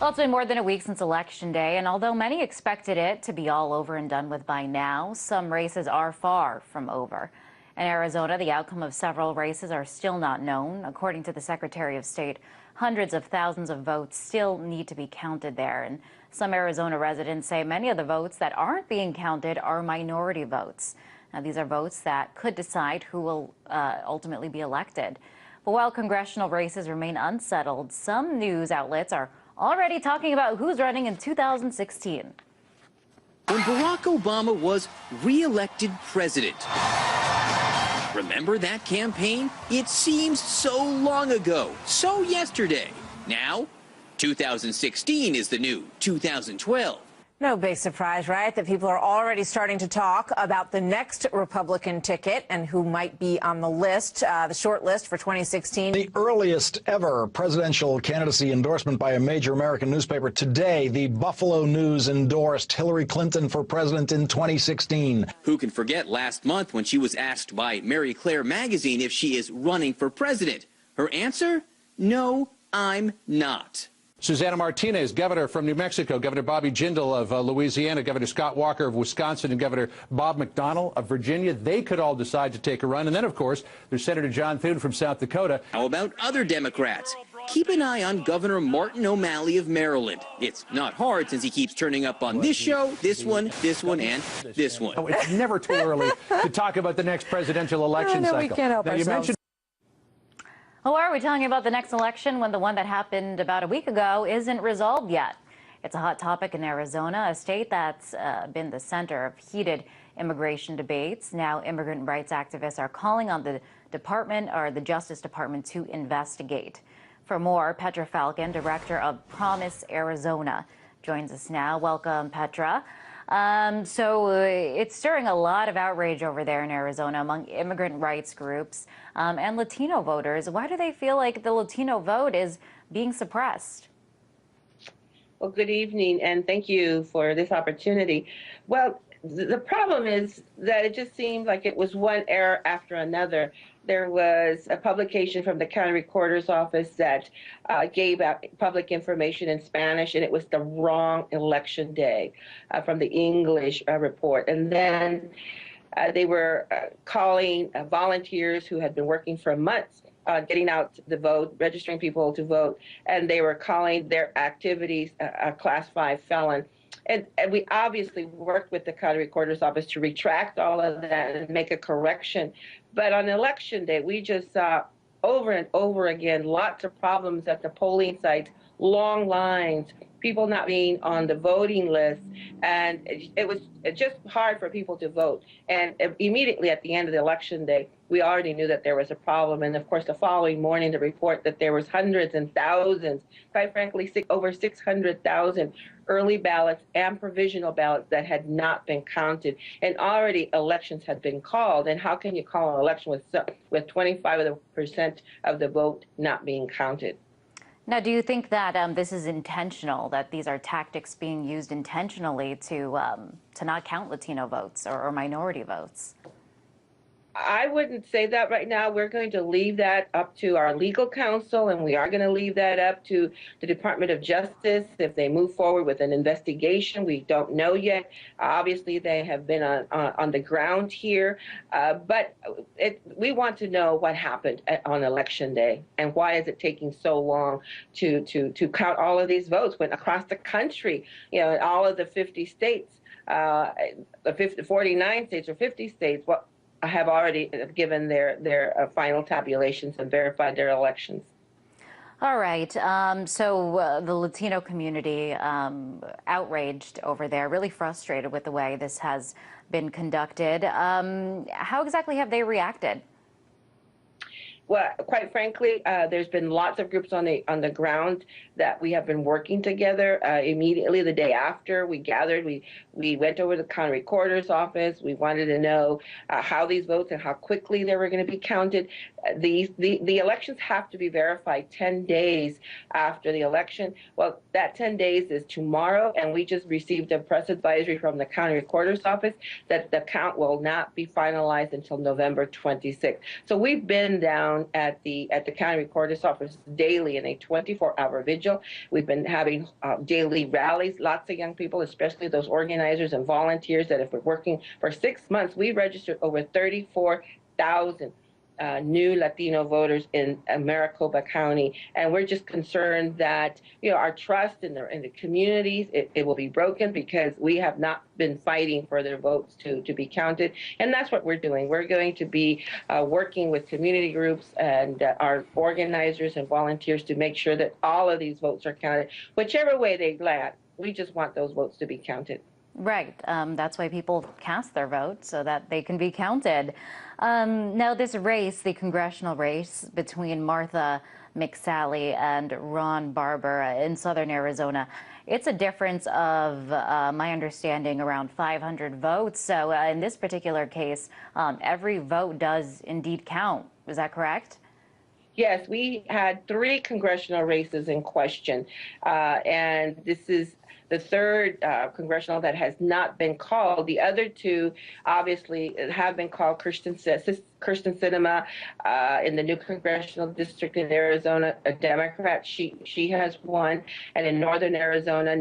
Well, it's been more than a week since Election Day, and although many expected it to be all over and done with by now, some races are far from over. In Arizona, the outcome of several races are still not known. According to the Secretary of State, hundreds of thousands of votes still need to be counted there. And some Arizona residents say many of the votes that aren't being counted are minority votes. Now, these are votes that could decide who will ultimately be elected. But while congressional races remain unsettled, some news outlets are already talking about who's running in 2016. When Barack Obama was re-elected president. Remember that campaign? It seems so long ago, so yesterday. Now, 2016 is the new 2012. No big surprise, right? That people are already starting to talk about the next Republican ticket and who might be on the list, the short list for 2016. The earliest ever presidential candidacy endorsement by a major American newspaper. Today, the Buffalo News endorsed Hillary Clinton for president in 2016. Who can forget last month when she was asked by Mary Claire magazine if she is running for president? Her answer? No, I'm not. Susana Martinez, governor from New Mexico, Governor Bobby Jindal of Louisiana, Governor Scott Walker of Wisconsin, and Governor Bob McDonnell of Virginia. They could all decide to take a run. And then, of course, there's Senator John Thune from South Dakota. How about other Democrats? Keep an eye on Governor Martin O'Malley of Maryland. It's not hard since he keeps turning up on this show, this one, and this one. Oh, it's never too early to talk about the next presidential election cycle. We can't help ourselves. Well, why are we telling you about the next election when the one that happened about a week ago isn't resolved yet? It's a hot topic in Arizona, a state that's been the center of heated immigration debates. Now, immigrant rights activists are calling on the the Justice Department to investigate. For more, Petra Falcon, director of Promise Arizona, joins us now. Welcome, Petra. So it's stirring a lot of outrage over there in Arizona among immigrant rights groups and Latino voters. Why do they feel like the Latino vote is being suppressed? Well, good evening, and thank you for this opportunity. Well, the problem is that it just seemed like it was one error after another. There was a publication from the county recorder's office that gave out public information in Spanish, and it was the wrong election day from the English report. And then they were calling volunteers who had been working for months, getting out the vote, registering people to vote, and they were calling their activities a Class 5 felon. And we obviously worked with the county recorder's office to retract all of that and make a correction. But on election day, we just saw over and over again lots of problems at the polling sites, long lines, people not being on the voting list, and it was just hard for people to vote. And immediately at the end of the election day, we already knew that there was a problem. And of course, the following morning, the report that there was hundreds and thousands, quite frankly, over 600,000 early ballots and provisional ballots that had not been counted. And already elections had been called. And how can you call an election with 25% of the vote not being counted? Now, do you think that this is intentional, that these are tactics being used intentionally to not count Latino votes or minority votes? I wouldn't say that right now. We're going to leave that up to our legal counsel, and we are going to leave that up to the Department of Justice if they move forward with an investigation. We don't know yet. Obviously, they have been on the ground here, but we want to know what happened on Election Day and why is it taking so long to count all of these votes when across the country, you know, in all of the 50 states, the 49 states or 50 states, have already given their final tabulations and verified their elections. All right. So the Latino community outraged over there, really frustrated with the way this has been conducted. How exactly have they reacted? Well, quite frankly, there's been lots of groups on the ground that we have been working together. Immediately the day after we gathered, we went over to the county recorder's office. We wanted to know how these votes and how quickly they were going to be counted. The elections have to be verified 10 days after the election. Well, that 10 days is tomorrow, and we just received a press advisory from the county recorder's office that the count will not be finalized until November 26th. So we've been down down at the county recorder's office daily in a 24-hour vigil. We've been having daily rallies. Lots of young people, especially those organizers and volunteers that have been working for 6 months. We registered over 34,000 new Latino voters in Maricopa County, and we're just concerned that our trust in the communities it will be broken because we have not been fighting for their votes to be counted, and that's what we're doing. We're going to be working with community groups and our organizers and volunteers to make sure that all of these votes are counted, whichever way they land. We just want those votes to be counted. Right. That's why people cast their vote, so that they can be counted. Now, this race, the congressional race between Martha McSally and Ron Barber in southern Arizona, it's a difference of, my understanding, around 500 votes. So in this particular case, every vote does indeed count. Is that correct? Yes, we had 3 congressional races in question, and this is the third congressional that has not been called. The other 2 obviously have been called. Kirsten Sinema in the new congressional district in Arizona, a Democrat, she has won. And in northern Arizona,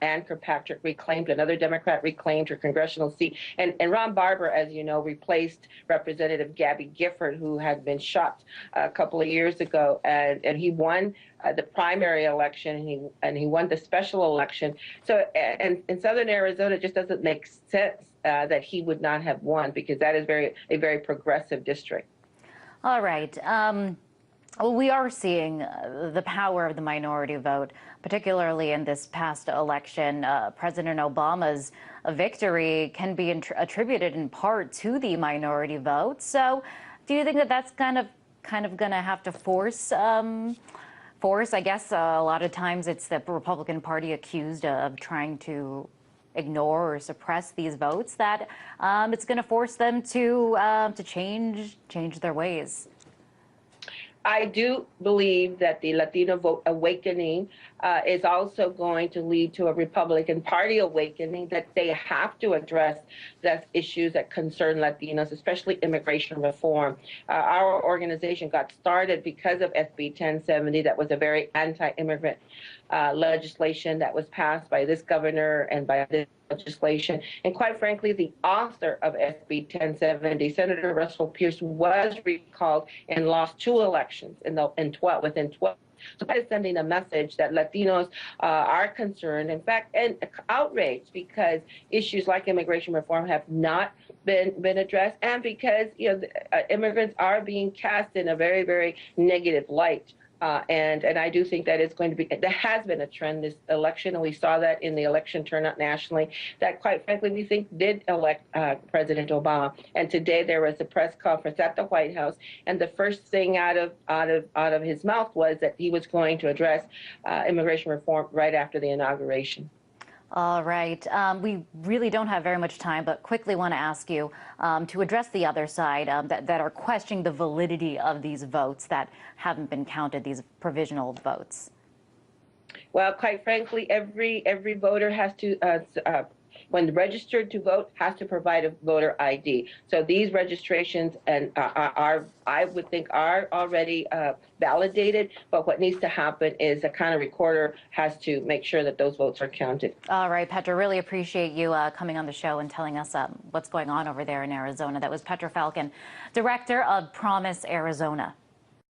Ann Kirkpatrick another Democrat reclaimed her congressional seat. And Ron Barber, as you know, replaced Representative Gabby Gifford, who had been shot a couple of years ago. And he won the primary election, and he won the special election. So, and in southern Arizona, it just doesn't make sense that he would not have won, because that is a very progressive district. All right. Well, we are seeing the power of the minority vote, particularly in this past election. President Obama's victory can be attributed in part to the minority vote. So, do you think that that's kind of going to have to force? I guess a lot of times it's the Republican Party accused of trying to ignore or suppress these votes, that it's going to force them to change their ways. I do believe that the Latino vote awakening is also going to lead to a Republican Party awakening, that they have to address the issues that concern Latinos, especially immigration reform. Our organization got started because of SB 1070. That was a very anti-immigrant legislation that was passed by this governor and by this legislation. And quite frankly, the author of SB 1070, Senator Russell Pierce, was recalled and lost 2 elections within 12. So that is sending a message that Latinos are concerned, in fact, and outraged, because issues like immigration reform have not been addressed, and because immigrants are being cast in a very, very negative light. And I do think that it's going to be, that has been a trend this election, and we saw that in the election turnout nationally, that quite frankly we think did elect President Obama. And today there was a press conference at the White House, and the first thing out of his mouth was that he was going to address immigration reform right after the inauguration. All right. We really don't have very much time, but quickly want to ask you to address the other side that are questioning the validity of these votes that haven't been counted, these provisional votes. Well, quite frankly, every voter has to, when registered to vote, has to provide a voter ID. So these registrations I would think, are already validated. But what needs to happen is the county recorder has to make sure that those votes are counted. All right, Petra, really appreciate you coming on the show and telling us what's going on over there in Arizona. That was Petra Falcon, Director of Promise Arizona.